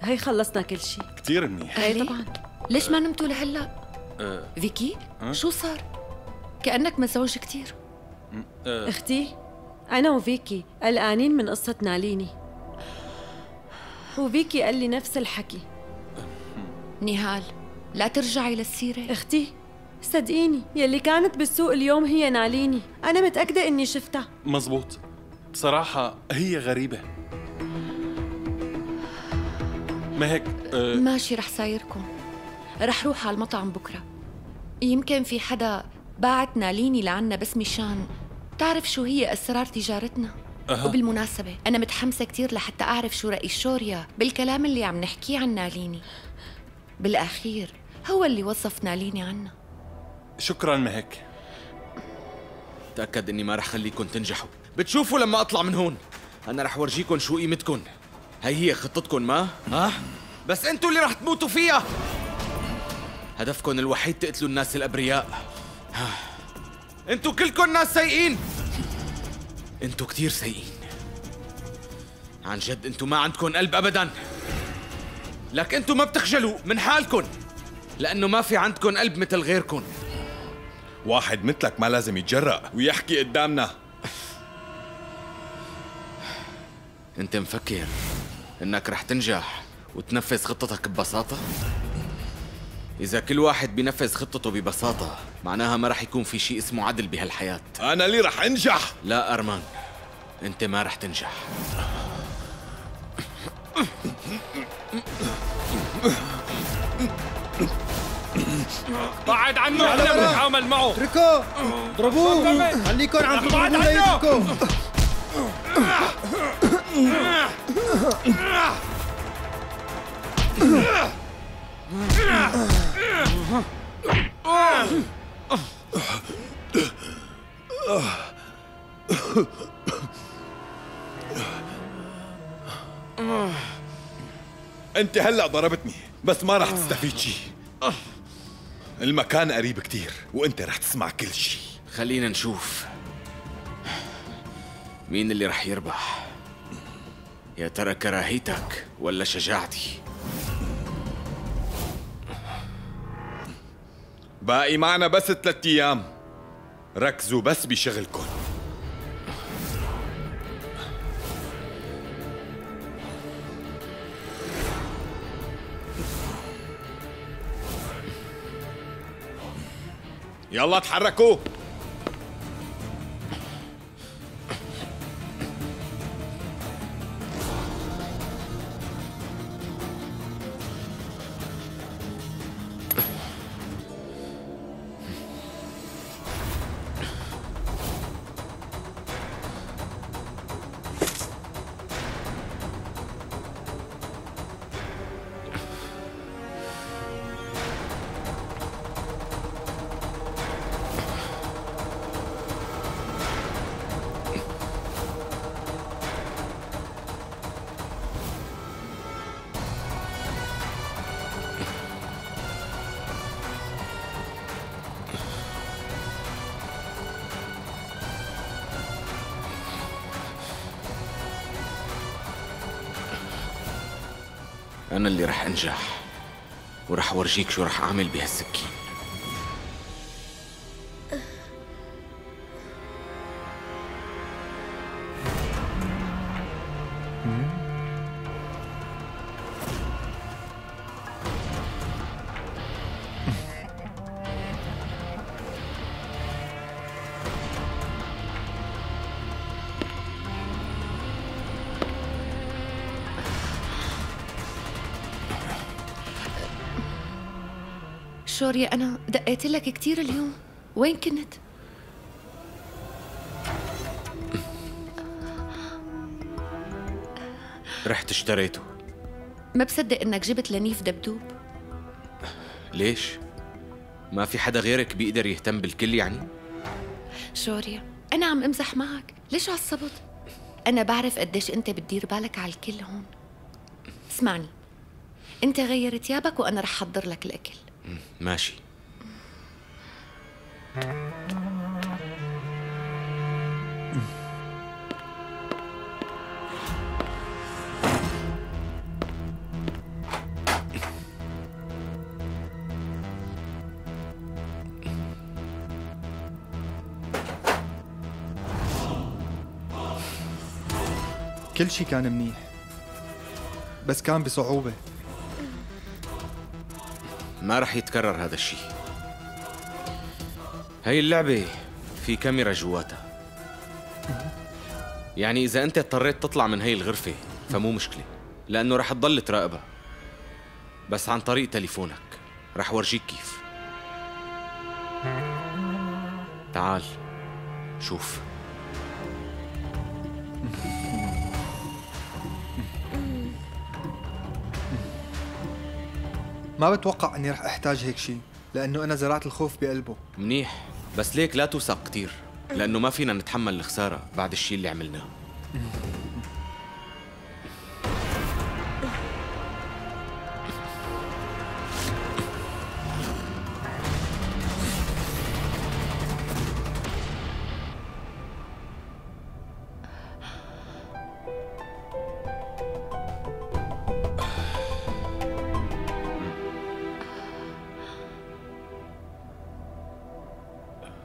هي خلصنا كل شيء. كتير منيح. ايه طبعا. ليش ما نمتوا لهلا؟ فيكي شو صار؟ كأنك مزعوج كتير. اختي انا وفيكي قلقانين من قصة ناليني، وفيكي قال لي نفس الحكي. نهال لا ترجعي للسيرة. اختي صدقيني، يلي كانت بالسوق اليوم هي ناليني، انا متأكدة اني شفتها. مزبوط، بصراحة هي غريبة. ما هيك ماشي، رح سايركم. رح روح على المطعم بكرة. يمكن في حدا باعت ناليني لعنا بس مشان تعرف شو هي أسرار تجارتنا. وبالمناسبة أنا متحمسة كتير لحتى أعرف شو رأي شوريا بالكلام اللي عم نحكيه عن ناليني. بالأخير هو اللي وصف ناليني عنا. شكراً مهك. تأكد إني ما رح خليكن تنجحوا. بتشوفوا لما أطلع من هون أنا رح ورجيكن شو قيمتكن. هي خطتكن ما؟ بس أنتوا اللي رح تموتوا فيها. هدفكن الوحيد تقتلوا الناس الأبرياء. أنتوا كلكن ناس سيئين. أنتوا كتير سيئين عن جد. أنتوا ما عندكن قلب أبداً. لك أنتوا ما بتخجلوا من حالكن لأنه ما في عندكن قلب مثل غيركن. واحد مثلك ما لازم يتجرأ ويحكي قدامنا. أنت مفكر إنك رح تنجح وتنفذ خطتك ببساطة؟ إذا كل واحد بينفذ خطته ببساطة معناها ما رح يكون في شيء اسمه عدل بهالحياة. أنا اللي رح أنجح. لا أرمان، أنت ما رح تنجح. بعد عنه، احنا بنتعامل معه. اتركوه، اضربوه، خليكن عم تضربوه ليتركوه. أنت هلأ ضربتني بس ما رح تستفيد شي. المكان قريب كتير وأنت رح تسمع كل شي. خلينا نشوف مين اللي رح يربح. يا ترى كراهيتك ولا شجاعتي؟ باقي معنا بس 3 أيام، ركزوا بس بشغلكن. يلا تحركوا. أنا اللي رح أنجح ورح أورجيك شو رح أعمل بهالسكين. شوريا أنا دقيت لك كتير اليوم، وين كنت؟ رحت اشتريته. ما بصدق إنك جبت لنيف دبدوب. ليش؟ ما في حدا غيرك بيقدر يهتم بالكل يعني؟ شوريا أنا عم أمزح معك، ليش عصبت؟ أنا بعرف قديش أنت بتدير بالك على الكل هون. اسمعني، أنت غير تيابك وأنا رح أحضر لك الأكل. ماشي. كل شي كان منيح، بس كان بصعوبة. ما رح يتكرر هذا الشيء. هاي اللعبة في كاميرا جواتها، يعني إذا أنت اضطريت تطلع من هاي الغرفة فمو مشكلة، لأنه رح تضل تراقبها بس عن طريق تليفونك. رح ورجيك كيف. تعال شوف. ما بتوقع اني رح احتاج هيك شيء، لانه انا زرعت الخوف بقلبه. منيح، بس ليك لا توثق كتير، لأنه ما فينا نتحمل الخسارة بعد الشيء اللي عملناه.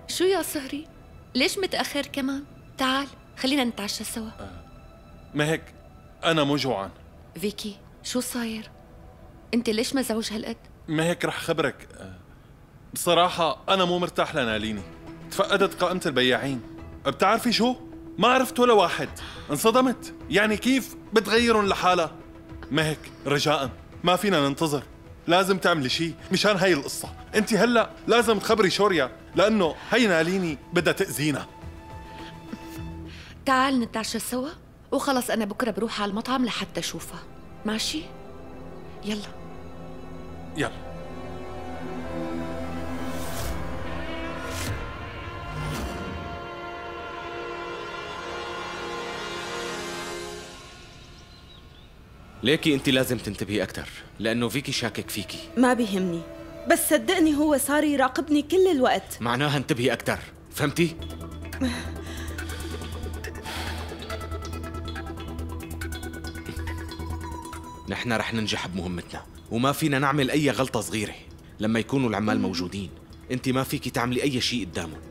شو يا صهري؟ ليش متأخر كمان؟ تعال خلينا نتعشى سوا. ما هيك أنا مو جوعان. فيكي شو صاير؟ أنت ليش مزعوج هالقد؟ ما هيك رح خبرك. بصراحة أنا مو مرتاح لناليني. تفقدت قائمة البياعين. بتعرفي شو؟ ما عرفت ولا واحد. انصدمت. يعني كيف بتغيرون لحالها؟ ما هيك رجاءً ما فينا ننتظر. لازم تعملي شيء مشان هاي القصة. انت هلأ لازم تخبري شوريا، لأنه هي ناليني بدها تأذينا. تعال نتعشى سوا وخلص. أنا بكرة بروح على المطعم لحتى أشوفها. ماشي؟ يلا يلا. ليكي انت لازم تنتبهي اكثر، لانه فيكي شاكك فيكي. ما بيهمني، بس صدقني هو صار يراقبني كل الوقت. معناها انتبهي اكثر، فهمتي؟ نحن رح ننجح بمهمتنا، وما فينا نعمل اي غلطة صغيرة لما يكونوا العمال موجودين. انت ما فيكي تعملي اي شيء قدامهم.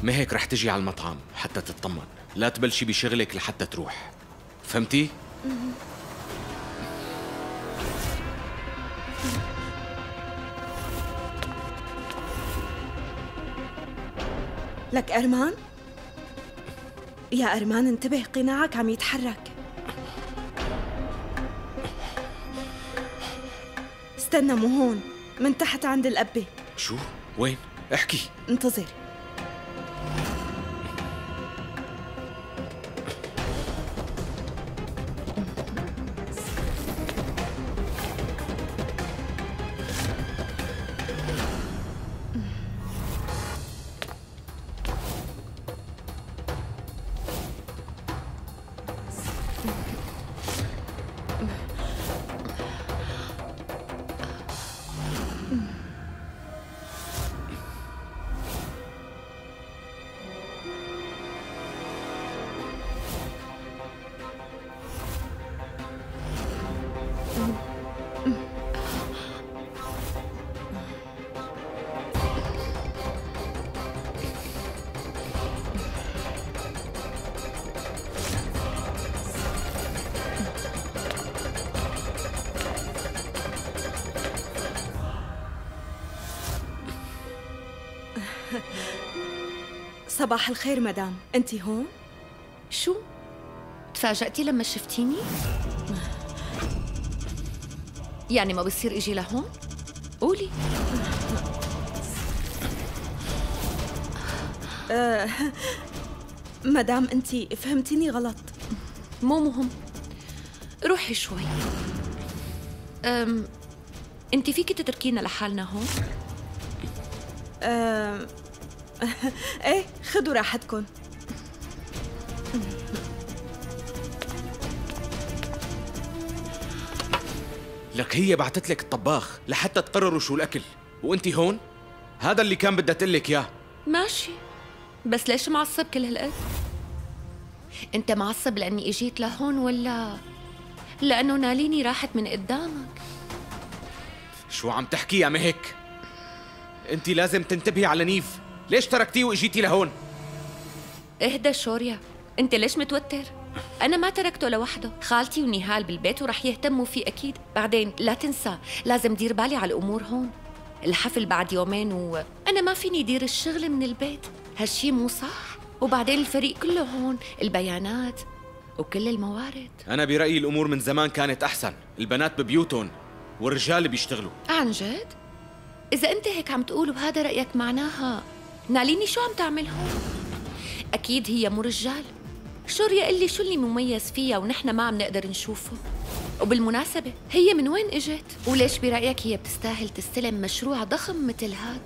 ما هيك رح تجي على المطعم حتى تطمن، لا تبلشي بشغلك لحتى تروح، فهمتي؟ لك أرمان؟ يا أرمان انتبه، قناعك عم يتحرك. استنى، مو هون، من تحت عند القبة. شو؟ وين؟ احكي. انتظر. صباح الخير مدام، أنت هون؟ شو؟ تفاجأتي لما شفتيني؟ يعني ما بصير اجي لهون؟ قولي. مدام أنت فهمتيني غلط. مو مهم، روحي شوي. انت فيكي تتركينا لحالنا هون؟ ايه، خدوا راحتكم. لك هي بعتت لك الطباخ لحتى تقرروا شو الاكل، وانت هون؟ هذا اللي كان بدها تقول لك اياه. ماشي، بس ليش معصب كل هالقد؟ انت معصب لاني اجيت لهون ولا لانه ناليني راحت من قدامك؟ شو عم تحكي يا مهك؟ انت لازم تنتبهي على نيف. ليش تركتيه واجيتي لهون؟ اهدى شوريا، انت ليش متوتر؟ أنا ما تركته لوحده، خالتي ونهال بالبيت ورح يهتموا فيه أكيد. بعدين لا تنسى لازم دير بالي على الأمور هون. الحفل بعد يومين وأنا ما فيني دير الشغل من البيت، هالشي مو صح. وبعدين الفريق كله هون، البيانات وكل الموارد. أنا برأيي الأمور من زمان كانت أحسن، البنات ببيوتهم والرجال بيشتغلوا. عن جد؟ إذا أنت هيك عم تقول وهذا رأيك معناها ناليني شو عم تعمل هون؟ أكيد هي مو رجال. شوريا قل لي شو اللي مميز فيها ونحن ما عم نقدر نشوفه. وبالمناسبة هي من وين اجت؟ وليش برأيك هي بتستاهل تستلم مشروع ضخم مثل هاد؟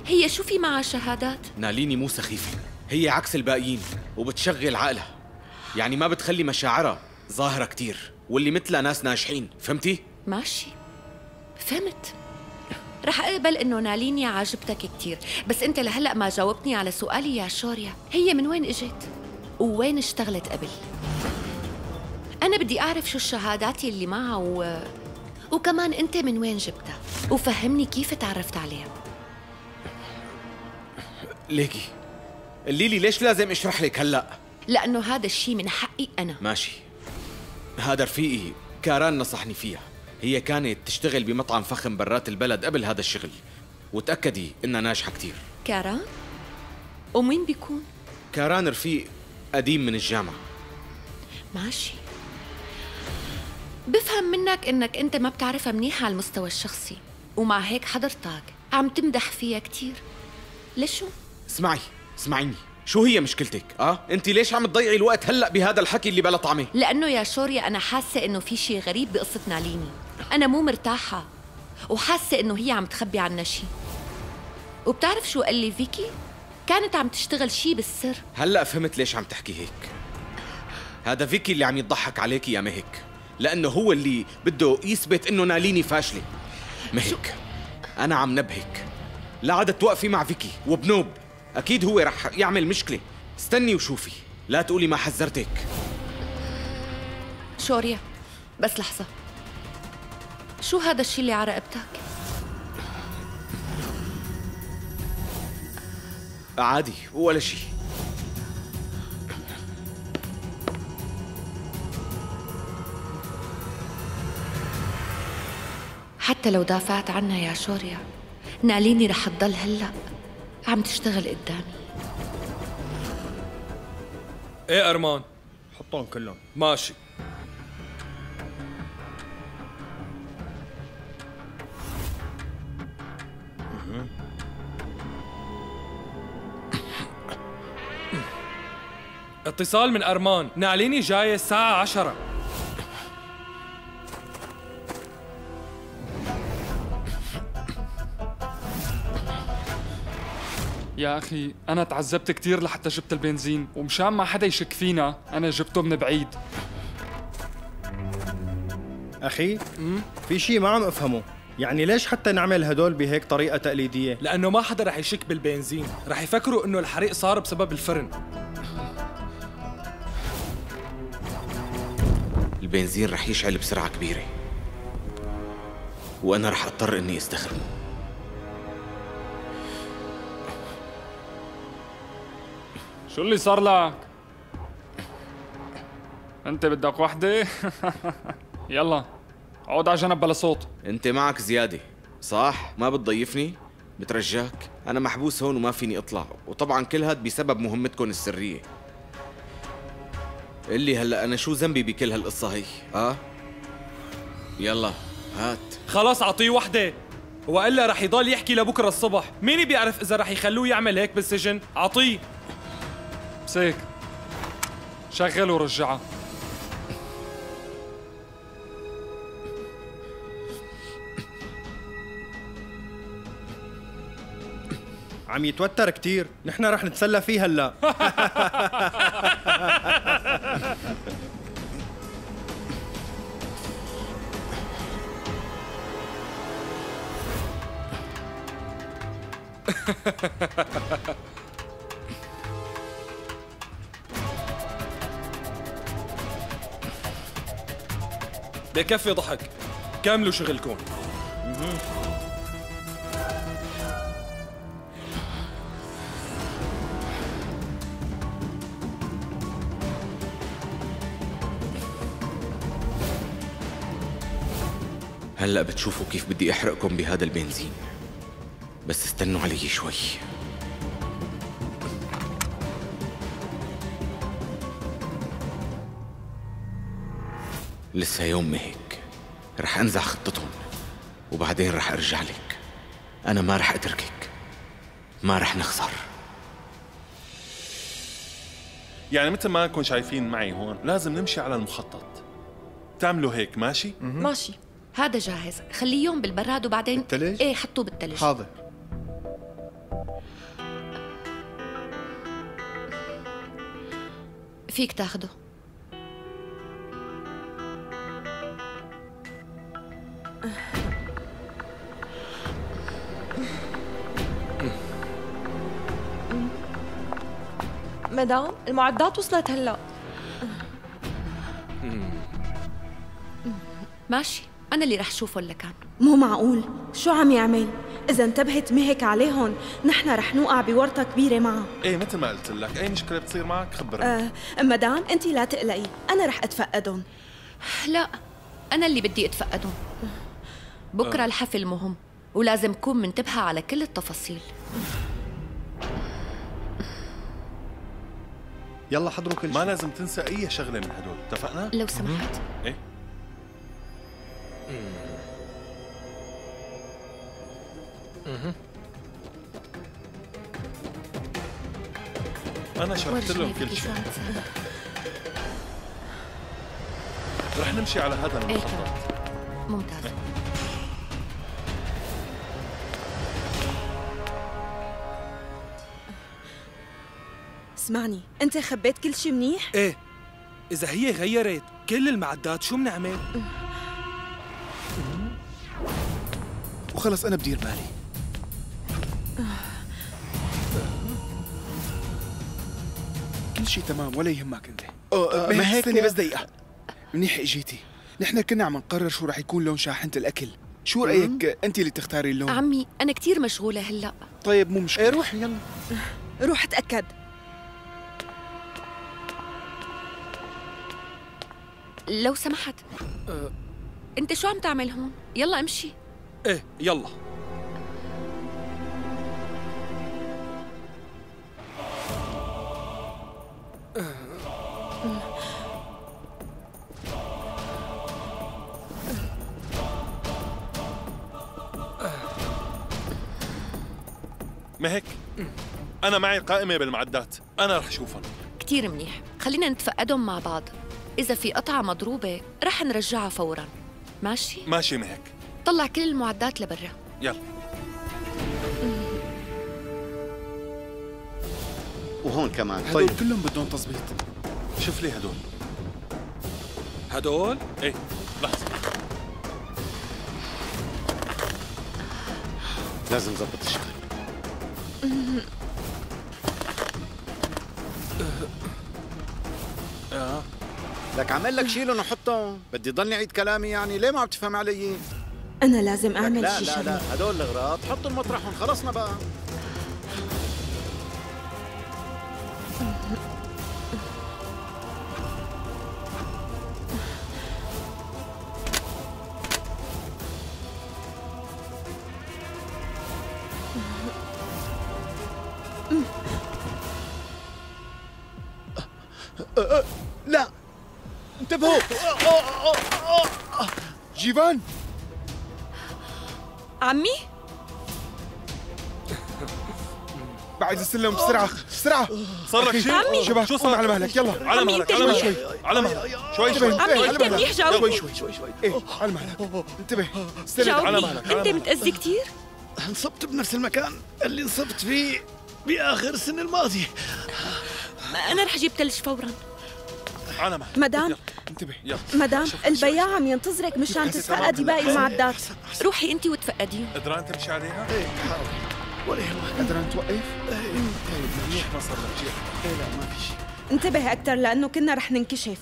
هي شو في معها شهادات؟ ناليني مو سخيفة، هي عكس الباقيين وبتشغل عقلها، يعني ما بتخلي مشاعرها ظاهرة كتير، واللي مثلها ناس ناجحين، فهمتي؟ ماشي، فهمت. رح أقبل إنه ناليني عاجبتك كتير، بس أنت لهلأ ما جاوبتني على سؤالي يا شوريا. هي من وين إجت؟ ووين اشتغلت قبل؟ أنا بدي أعرف شو الشهادات اللي معها وكمان أنت من وين جبتها، وفهمني كيف تعرفت عليها. ليكي قولي لي ليش لازم اشرح لك هلأ؟ لأنه هذا الشيء من حقي أنا. ماشي، هذا رفيقي كاران نصحني فيها. هي كانت تشتغل بمطعم فخم برات البلد قبل هذا الشغل، وتأكدي إنها ناجحة كتير. كاران؟ ومين بيكون؟ كاران رفيق قديم من الجامعة. ماشي، بفهم منك إنك أنت ما بتعرفها منيح على المستوى الشخصي، ومع هيك حضرتك عم تمدح فيها كتير. ليش شو؟ اسمعيني، شو هي مشكلتك؟ انت ليش عم تضيعي الوقت هلا بهذا الحكي اللي بلا طعمه؟ لانه يا شوريا انا حاسه انه في شيء غريب بقصه ناليني. انا مو مرتاحه وحاسه انه هي عم تخبي عنا شيء. وبتعرف شو قال لي فيكي؟ كانت عم تشتغل شيء بالسر. هلا فهمت ليش عم تحكي هيك. هذا فيكي اللي عم يضحك عليكي يا مهك، لانه هو اللي بده يثبت انه ناليني فاشله. مهك انا عم نبهك، لا عاد توقفي مع فيكي وبنوب، أكيد هو رح يعمل مشكلة. استني وشوفي، لا تقولي ما حذرتك. شوريا بس لحظة، شو هذا الشيء اللي على رقبتك؟ عادي ولا شيء. حتى لو دافعت عنها يا شوريا، ناليني رح تضل هلأ عم تشتغل قدامي. ايه أرمان؟ حطهم كلهم. ماشي. اتصال من أرمان، ناليني جاية الساعة 10. يا أخي أنا تعذبت كتير لحتى جبت البنزين، ومشان ما حدا يشك فينا أنا جبته من بعيد. أخي في شيء ما عم أفهمه، يعني ليش حتى نعمل هدول بهيك طريقة تقليدية؟ لأنه ما حدا رح يشك بالبنزين، رح يفكروا إنه الحريق صار بسبب الفرن. البنزين رح يشعل بسرعة كبيرة، وأنا رح أضطر إني استخدمه. شو اللي صار لك؟ أنت بدك وحدة؟ يلا اقعد على جنب بلا صوت. أنت معك زيادة صح؟ ما بتضيفني؟ بترجاك، أنا محبوس هون وما فيني أطلع، وطبعا كل هاد بسبب مهمتكم السرية. اللي هلا أنا شو ذنبي بكل هالقصة هي؟ يلا هات. خلاص أعطيه وحدة، وإلا رح يضل يحكي لبكرة الصبح. مين بيعرف إذا رح يخلوه يعمل هيك بالسجن؟ أعطيه. بس هيك شغل ورجعها. عم يتوتر كتير، نحن رح نتسلى فيه هلا. بكفي ضحك، كملوا شغلكم. هلأ بتشوفوا كيف بدي أحرقكم بهذا البنزين، بس استنوا علي شوي. لسه يوم ما هيك رح أنزع خطتهم وبعدين رح أرجع لك. أنا ما رح أتركك، ما رح نخسر. يعني مثل ما انكم شايفين معي هون لازم نمشي على المخطط. تعملوا هيك ماشي؟ ماشي، هذا جاهز. خليهم بالبراد وبعدين بالتلج؟ ايه حطوه بالتلج. حاضر. فيك تاخده. مدام المعدات وصلت هلا. ماشي، أنا اللي رح شوفه لكان. مو معقول، شو عم يعمل؟ إذا انتبهت مهك عليهم نحن رح نوقع بورطة كبيرة معه. ايه مثل ما قلت لك، اي مشكله بتصير معك خبرني. مدام انت لا تقلقي، انا رح اتفقدهم. لا، أنا اللي بدي أتفقدهم. بكرة الحفل مهم ولازم كون منتبهة على كل التفاصيل. يلا حضروا كل شيء. ما لازم تنسى اي شغله من هدول، اتفقنا؟ لو سمحت. ايه أنا شرحت لهم كل شيء. رح نمشي على هذا المخطط. ممتاز. اسمعني، انت خبيت كل شيء منيح؟ ايه، إذا هي غيرت كل المعدات شو بنعمل؟ وخلص أنا بدير بالي. كل شيء تمام ولا يهمك انت. ما هيك استني بس دقيقة. منيح اجيتي. نحن كنا عم نقرر شو رح يكون لون شاحنة الأكل. شو رأيك انت اللي تختاري اللون؟ عمي أنا كتير مشغولة هلأ. طيب مو مشكلة. ايه روح يلا. روح اتأكد. لو سمحت، أنت شو عم تعمل هون؟ يلا امشي. ايه يلا. ما هيك؟ أنا معي قائمة بالمعدات، أنا رح شوفهم. كتير منيح، خلينا نتفقدهم مع بعض. إذا في قطعة مضروبة رح نرجعها فوراً. ماشي؟ ماشي ما هيك. طلع كل المعدات لبرا. يلا. وهون كمان. هدول كلهم بدهم تظبيط. شوف لي هدول. هدول؟ ايه لحظة. لازم ظبط الشغل. لك عمل لك شيلهم وحطهم. بدي ضلني اعيد كلامي يعني؟ ليه ما عم تفهم علي؟ انا لازم اعمل لا شيء. لا لا، هدول الاغراض حطهم مطرحهم. خلصنا بقى. لا انتبهوا. جيفان عمي؟ بعد السلم بسرعة بسرعة. صار لك شيء؟ عمي. شباب شو قوم صار؟ على مهلك يلا. على مهلك على مهلك على مهلك. شوي شوي. عمي على انت مهلك. منيح جاوبني. شوي ايه على مهلك. انتبه. استلم على جاوبني، مهلك. انت متأذي كتير؟ انصبت بنفس المكان اللي انصبت فيه بآخر السنة الماضية. أنا رح أجيب تلج فوراً. على مهلك. مدام انتبه. يلا. مدام البياع عم ينتظرك مشان تتفقدي باقي المعدات. روحي انت وتفقديهم. قدران تمشي عليها؟ ايه حاول ولا يهمك. قدران توقف؟ طيب منيح ما صار لك شيء. ايه لا ما في شيء. انتبه اكثر لانه كنا رح ننكشف.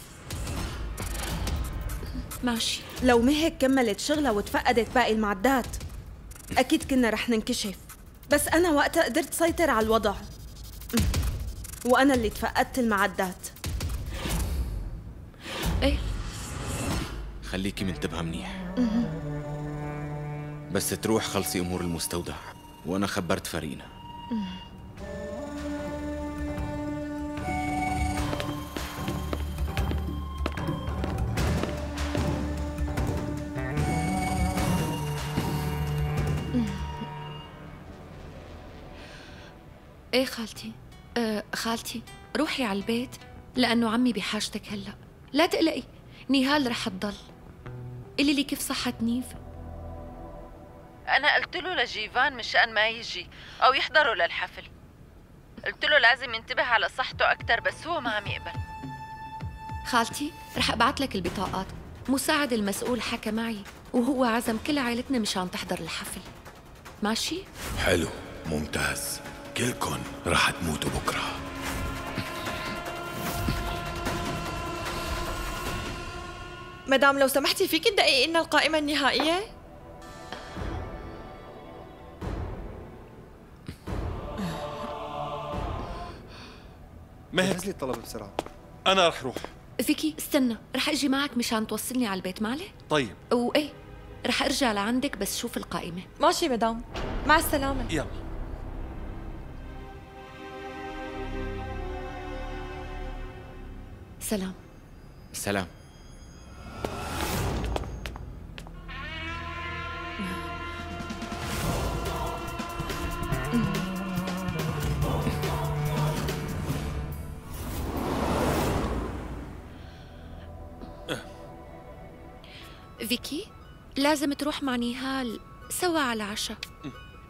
ماشي. لو مهك كملت شغلها وتفقدت باقي المعدات اكيد كنا رح ننكشف. بس انا وقتها قدرت سيطر على الوضع، وانا اللي تفقدت المعدات. ايه خليكي منتبهة منيح. بس تروح خلصي أمور المستودع وأنا خبرت فرينا. ايه خالتي؟ خالتي روحي على البيت لأنه عمي بحاجتك هلأ. لا تقلقي، نهال رح تضل. قولي لي كيف صحة نيف؟ أنا قلت له لجيفان مشان ما يجي أو يحضروا للحفل. قلت له لازم ينتبه على صحته أكتر بس هو ما عم يقبل. خالتي رح أبعت لك البطاقات. مساعد المسؤول حكى معي وهو عزم كل عائلتنا مشان تحضر الحفل. ماشي؟ حلو، ممتاز. كلكن رح تموتوا بكره. مدام لو سمحتي فيك تدققي لنا القائمة النهائية؟ مهك جهز لي الطلب بسرعة. أنا رح روح. فيكي استنى، رح أجي معك مشان توصلني على البيت معلي؟ طيب. وإيه رح أرجع لعندك بس شوف القائمة. ماشي مدام، مع السلامة. يلا. سلام. سلام. فيكي لازم تروح مع نهال سوا على العشاء.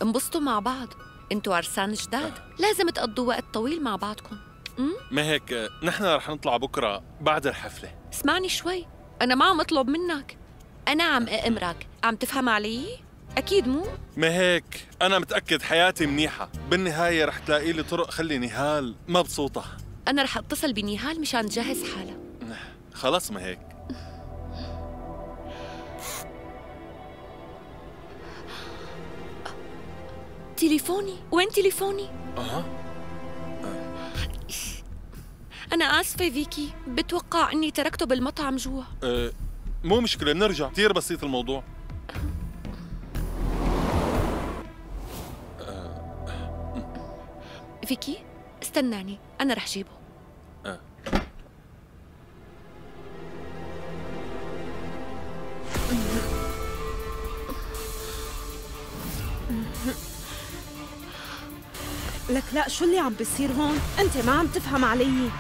انبسطوا مع بعض، انتوا عرسان جداد، لازم تقضوا وقت طويل مع بعضكم. ما هيك نحن رح نطلع بكره بعد الحفله. اسمعني شوي، انا ما عم اطلب منك، انا عم أأمرك. عم تفهم علي؟ اكيد مو؟ ما هيك انا متاكد حياتي منيحه، بالنهايه رح تلاقي لي طرق خلي نهال مبسوطه. انا رح اتصل بنهال مشان تجهز حالها. خلص ما هيك. تليفوني، وين تليفوني؟ أنا آسفة فيكي، بتوقع إني تركته بالمطعم جوا. مو مشكلة، بنرجع، كثير بسيط الموضوع. فيكي استناني، أنا رح جيبه. لك لا، شو اللي عم بيصير هون؟ أنت ما عم تفهم علي.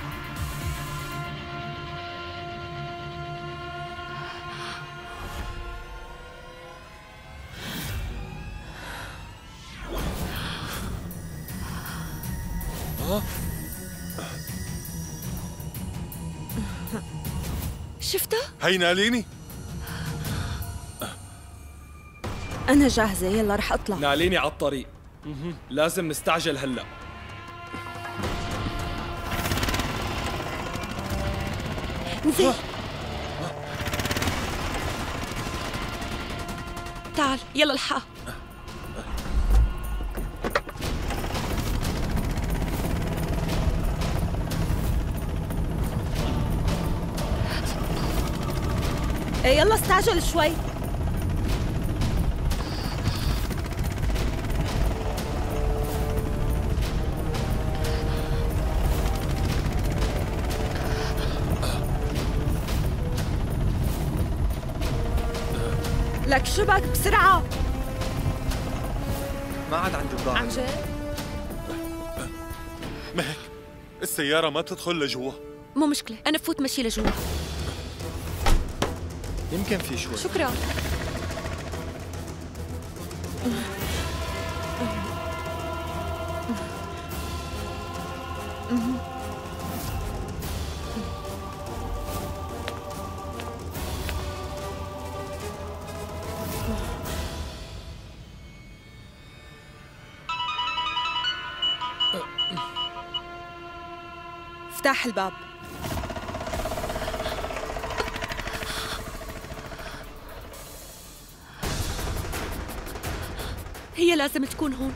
شفتها؟ هي ناليني. أنا جاهزة، يلا رح أطلع. ناليني على الطريق. لازم نستعجل هلا. نزل. تعال يلا الحق. إيه يلا استعجل شوي. لك شبك بسرعة. ما عاد عندي بضاعة. عن جد؟ ما هيك السيارة ما بتدخل لجوا. مو مشكلة، أنا بفوت مشي لجوا. يمكن في شوي. شكرا. افتح الباب. هي لازم تكون هون.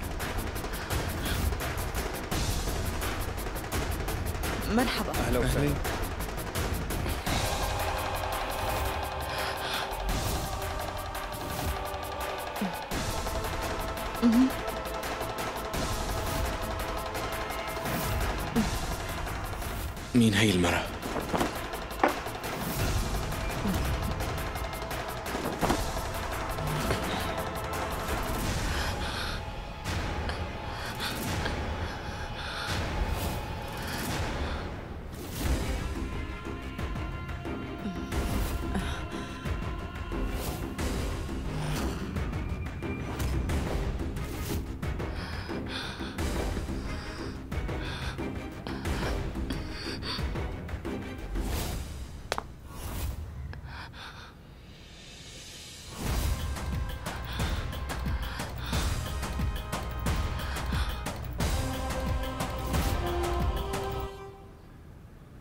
مرحبا. أهلا وسهلا. مين هي المرة؟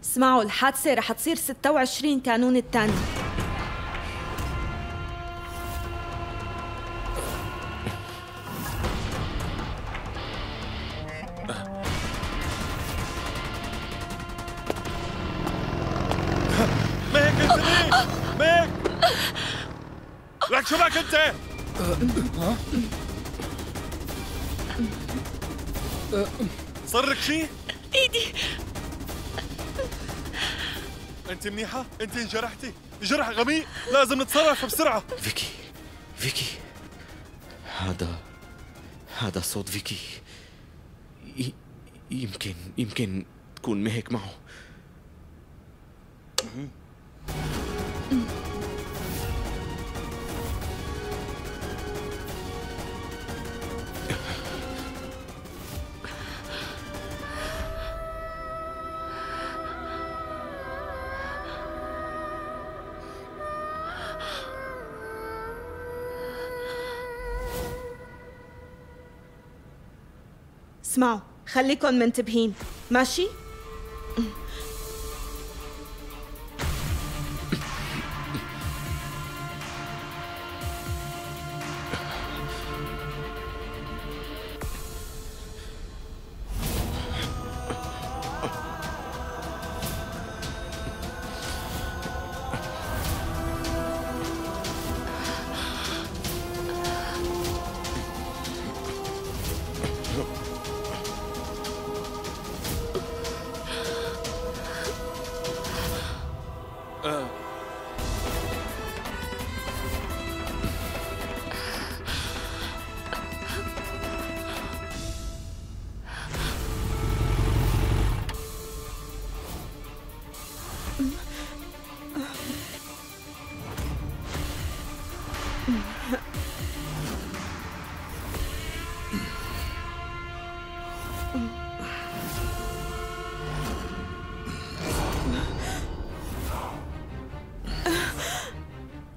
اسمعوا، الحادثة رح تصير 26 كانون الثاني. ميك انت مين؟ ميك لك شو بك انت؟ صار لك شيء؟ ايدي. انت منيحة؟ انت انجرحتي؟ جرح غميق، لازم نتصرف بسرعة. فيكي هذا صوت فيكي. يمكن تكون مهك معه. اسمعوا، خليكن منتبهين، ماشي؟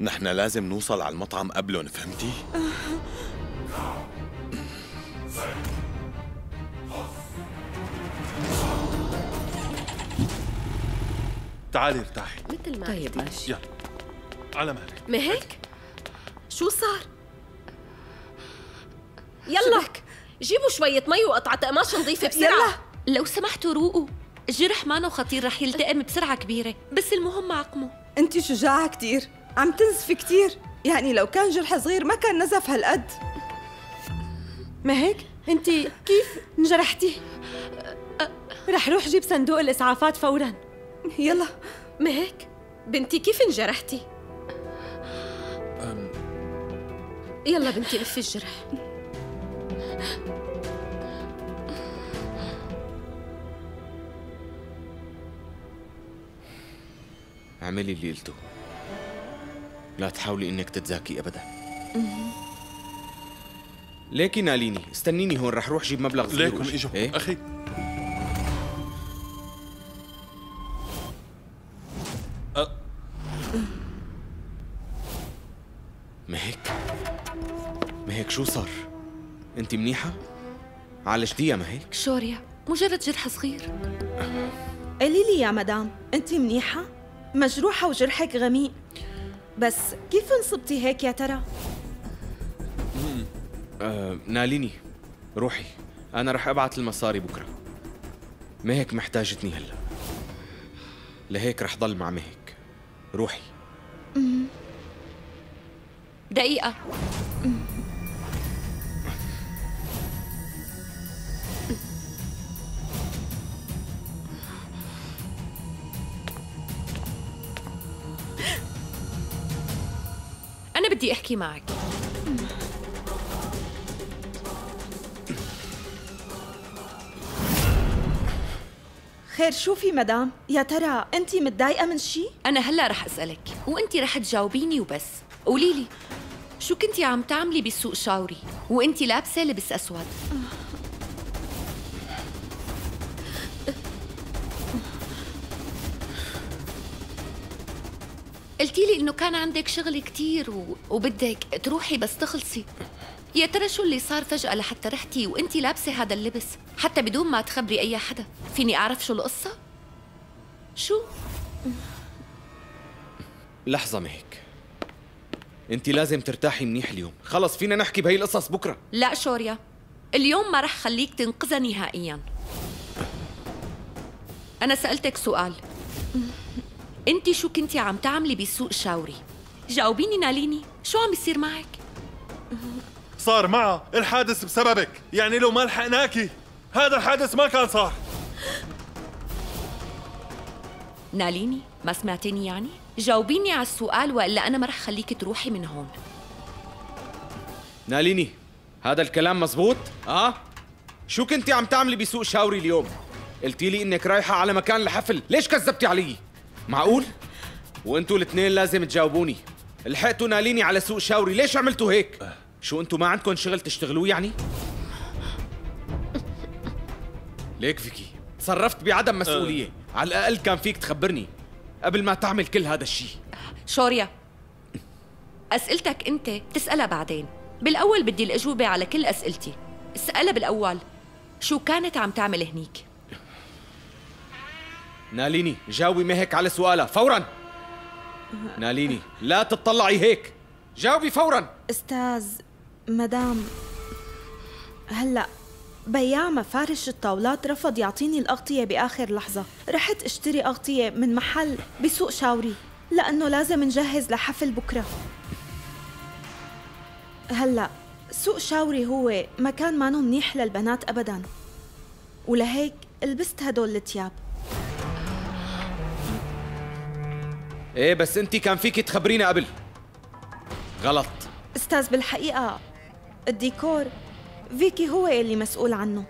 نحن لازم نوصل على المطعم قبلهم، فهمتي؟ تعالي ارتاحي. مثل ما طيب ماشي. يلا على مهلك. مهك؟ شو صار؟ يلا جيبوا شوية مي وقطعة قماش نظيفة بسرعة. لو سمحتوا روقوا، الجرح مانو خطير، رح يلتئم بسرعة كبيرة، بس المهم عقمه. انتي شجاعة كتير، عم تنزفي كتير، يعني لو كان جرح صغير ما كان نزف هالقد. ما هيك؟ انتي كيف انجرحتي؟ رح روح جيب صندوق الإسعافات فوراً. يلا. ما هيك؟ بنتي كيف انجرحتي؟ يلا بنتي لفي الجرح. اعملي اللي قلته، لا تحاولي انك تتذاكي ابدا. ليكي ناليني، استنيني هون، رح روح جيب مبلغ صغير. ليكم اجوا إيه؟ اخي. مهك شو صار؟ انت منيحة؟ عالجتيها مهك؟ شوريا، مجرد جرح صغير. قولي لي يا مدام، انت منيحة؟ مجروحة وجرحك غميق، بس كيف انصبتي هيك يا ترى؟ ناليني، روحي، أنا رح أبعت المصاري بكرة. مهك محتاجتني هلا، لهيك رح ضل مع مهك. روحي. دقيقة. بدي احكي معك. خير شو في مدام؟ يا ترى انت متضايقه من شيء؟ انا هلا رح اسالك وانت رح تجاوبيني وبس. قولي لي شو كنتي عم تعملي بالسوق شاوري وانت لابسه لبس اسود؟ قلتي لي انه كان عندك شغل كتير وبدك تروحي بس تخلصي. يا ترى شو اللي صار فجأة لحتى رحتي وانتي لابسة هذا اللبس حتى بدون ما تخبري أي حدا؟ فيني أعرف شو القصة؟ شو؟ لحظة مهك، انت لازم ترتاحي منيح اليوم. خلص فينا نحكي بهي القصص بكرة. لا شوريا، اليوم ما رح خليك تنقذها نهائياً. أنا سألتك سؤال، انت شو كنتي عم تعملي بالسوق شاوري؟ جاوبيني ناليني، شو عم بيصير معك؟ صار معها الحادث بسببك، يعني لو ما لحقناكي هذا الحادث ما كان صار. ناليني ما سمعتيني يعني؟ جاوبيني على السؤال وإلا أنا ما رح خليك تروحي من هون. ناليني هذا الكلام مزبوط؟ شو كنتي عم تعملي بسوق شاوري اليوم؟ قلتي لي انك رايحة على مكان الحفل، ليش كذبتي علي؟ معقول؟ وانتوا الاثنين لازم تجاوبوني. لحقتوا ناليني على سوق شاوري، ليش عملتوا هيك؟ شو انتوا ما عندكم شغل تشتغلوه يعني؟ ليك فيكي تصرفت بعدم مسؤولية، على الأقل كان فيك تخبرني قبل ما تعمل كل هذا الشيء. شوريا، أسئلتك أنت تسألها بعدين، بالأول بدي الأجوبة على كل أسئلتي. اسألها بالأول، شو كانت عم تعمل هنيك؟ ناليني جاوبي مهك على سؤالها فوراً. ناليني لا تطلعي هيك، جاوبي فوراً. أستاذ مدام، هلأ بياع مفارش الطاولات رفض يعطيني الأغطية بآخر لحظة. رحت اشتري أغطية من محل بسوق شاوري لأنه لازم نجهز لحفل بكرة. هلأ سوق شاوري هو مكان مانو منيح للبنات أبداً، ولهيك لبست هدول التياب. ايه بس انتي كان فيكي تخبرينا قبل. غلط. أستاذ بالحقيقة الديكور فيكي هو اللي مسؤول عنه.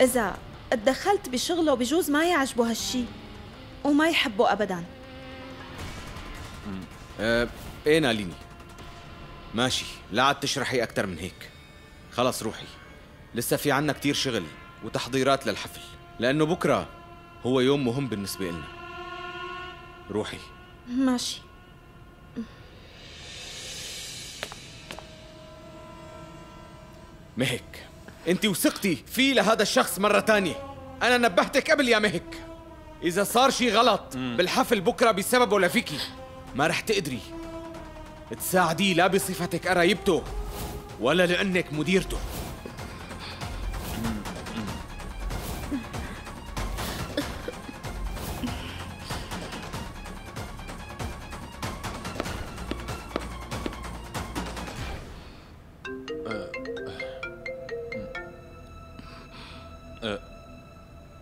إذا اتدخلت بشغله بجوز ما يعجبه هالشي وما يحبه أبداً. ايه ناليني ماشي، لا عاد تشرحي أكتر من هيك. خلص روحي، لسه في عنا كتير شغل وتحضيرات للحفل، لأنه بكرة هو يوم مهم بالنسبة لنا. روحي. ماشي. مهك انت وثقتي في لهذا الشخص مرة تانية. أنا نبهتك قبل يا مهك، إذا صار شي غلط بالحفل بكرة بسببه لفيكي ما رح تقدري تساعديه، لا بصفتك قرايبته ولا لأنك مديرته.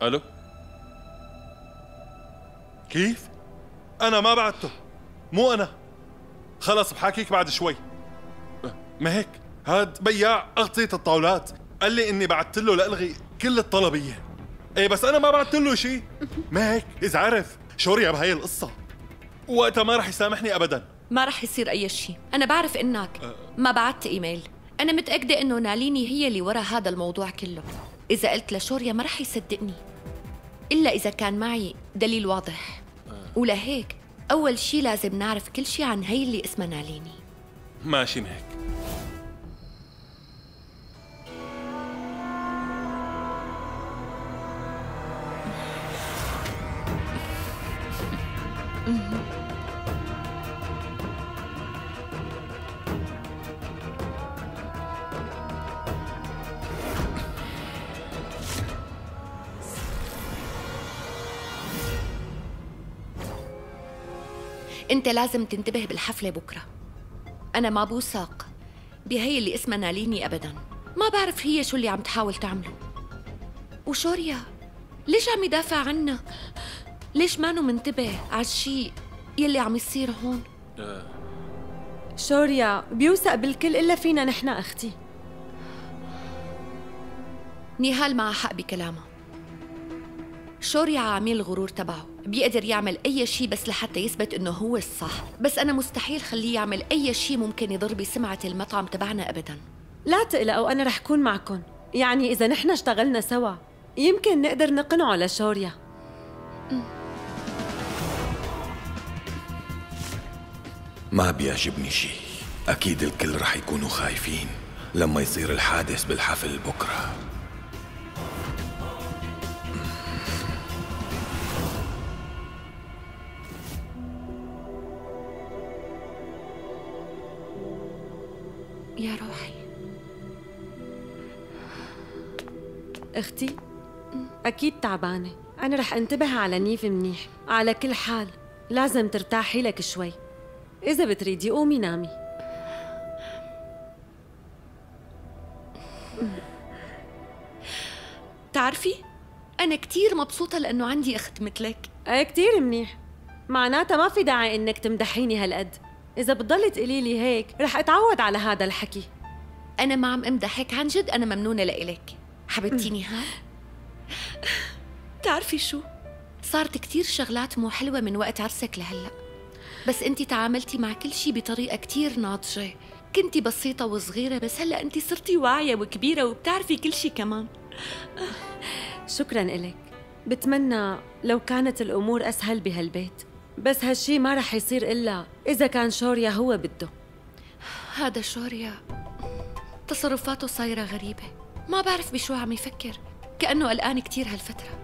الو، كيف؟ انا ما بعته، مو انا. خلص بحاكيك بعد شوي. ما هيك هاد بياع اغطية الطاولات قال لي اني بعت له لالغي كل الطلبية. ايه بس انا ما بعت له شيء. ما هيك اذا عرف شوريا بهاي القصة وقتها ما رح يسامحني ابدا. ما رح يصير اي شيء. انا بعرف انك ما بعت ايميل. انا متأكدة انه ناليني هي اللي ورا هذا الموضوع كله. اذا قلت لشوريا ما رح يصدقني إلا إذا كان معي دليل واضح. ولهيك أول شي لازم نعرف كل شي عن هي اللي اسمها ناليني. ماشي مهك. أنت لازم تنتبه بالحفلة بكرة. أنا ما بوثق بهي اللي اسمها ناليني أبداً. ما بعرف هي شو اللي عم تحاول تعمله. وشوريا ليش عم يدافع عنا؟ ليش مانو منتبه على الشيء يلي عم يصير هون؟ شوريا بيوثق بالكل إلا فينا نحن أختي. نهال معها حق بكلامها. شوريا عامل الغرور تبعه، بيقدر يعمل أي شيء بس لحتى يثبت إنه هو الصح، بس أنا مستحيل خليه يعمل أي شيء ممكن يضر بسمعة المطعم تبعنا أبداً. لا تقلقوا، أنا رح كون معكم. يعني إذا نحن اشتغلنا سوا يمكن نقدر نقنعه لشوريا. ما بيعجبني شيء. أكيد الكل رح يكونوا خايفين لما يصير الحادث بالحفل بكرة. يا روحي. اختي اكيد تعبانه، انا رح انتبه على نيف منيح. على كل حال لازم ترتاحي لك شوي. اذا بتريدي قومي نامي. تعرفي انا كتير مبسوطه لانه عندي اخت مثلك. كتير منيح، معناتها ما في داعي انك تمدحيني هالقد. إذا بتضلي تقولي لي هيك رح أتعود على هذا الحكي. أنا ما عم أمدحك، عن جد أنا ممنونة لإلك حبيبتي نهال. تعرفي شو؟ صارت كتير شغلات مو حلوة من وقت عرسك لهلأ، بس أنتي تعاملتي مع كل شي بطريقة كتير ناضجة. كنتي بسيطة وصغيرة، بس هلأ أنتي صرتي واعية وكبيرة وبتعرفي كل شي كمان. شكراً إلك. بتمنى لو كانت الأمور أسهل بهالبيت، بس هالشي ما رح يصير إلا إذا كان شوريا هو بده. هذا شوريا تصرفاته صايرة غريبة، ما بعرف بشو عم يفكر، كأنه قلقان كتير هالفترة،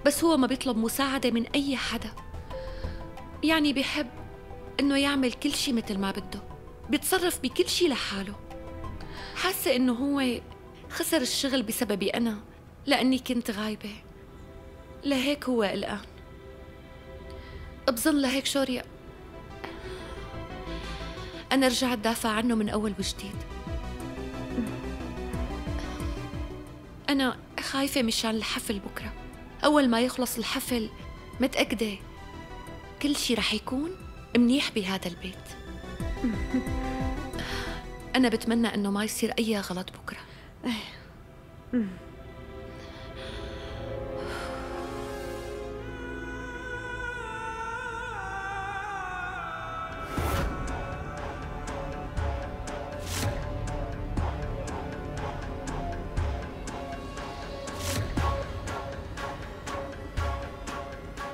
بس هو ما بيطلب مساعدة من أي حدا. يعني بيحب إنه يعمل كل شي مثل ما بده، بيتصرف بكل شي لحاله. حاسة إنه هو خسر الشغل بسببي أنا، لأني كنت غايبة، لهيك هو قلقان. بظن لهيك شوريا أنا رجعت دافع عنه من أول وجديد. أنا خايفة مشان الحفل بكرة. أول ما يخلص الحفل متأكدة كل شي رح يكون منيح بهذا البيت. أنا بتمنى إنه ما يصير أي غلط بكرة.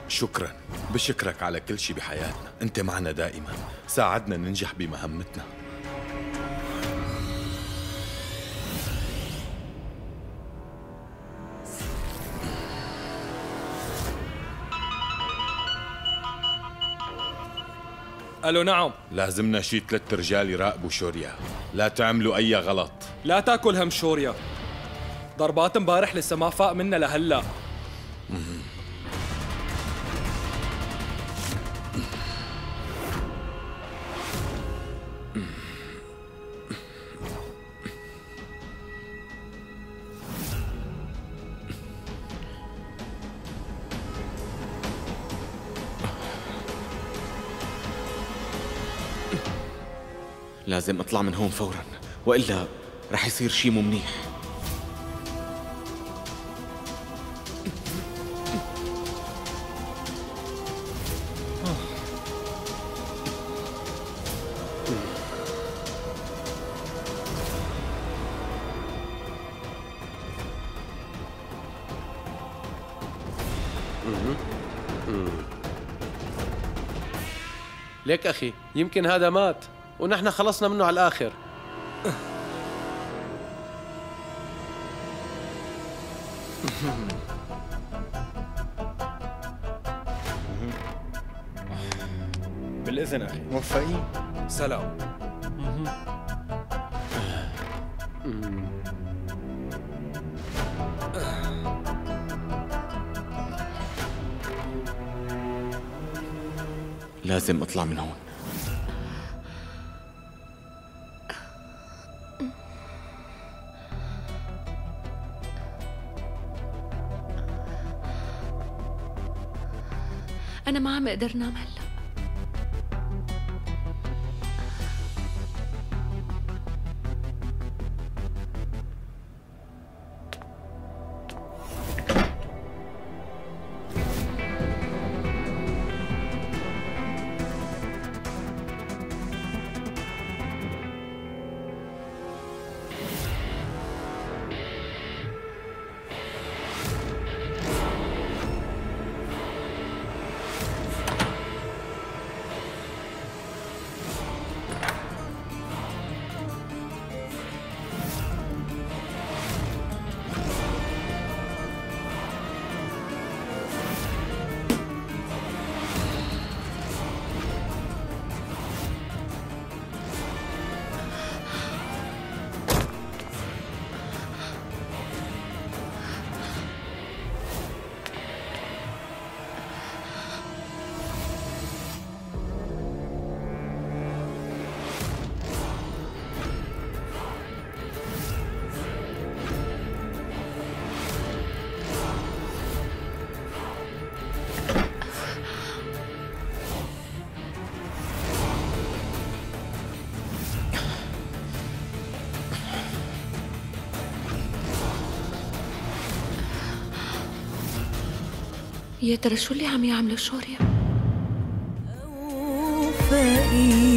شكرا، بشكرك على كل شي بحياتنا. انت معنا دائما، ساعدنا ننجح بمهمتنا. الو نعم. لازمنا شي 3 رجال يراقبوا شوريا، لا تعملوا اي غلط. لا تاكل هم شوريا، ضربات امبارح لسه ما فاق منا لهلا. لازم اطلع من هون فورا، والا رح يصير شي مو منيح. ليك أخي، يمكن هذا مات ونحن خلصنا منه على الآخر. بالإذن أخي. موفقين. سلام. لازم اطلع من هون. أنا ما عم أقدر نام هلا. يا ترى شو اللي عم يعمله شوريا؟ فقير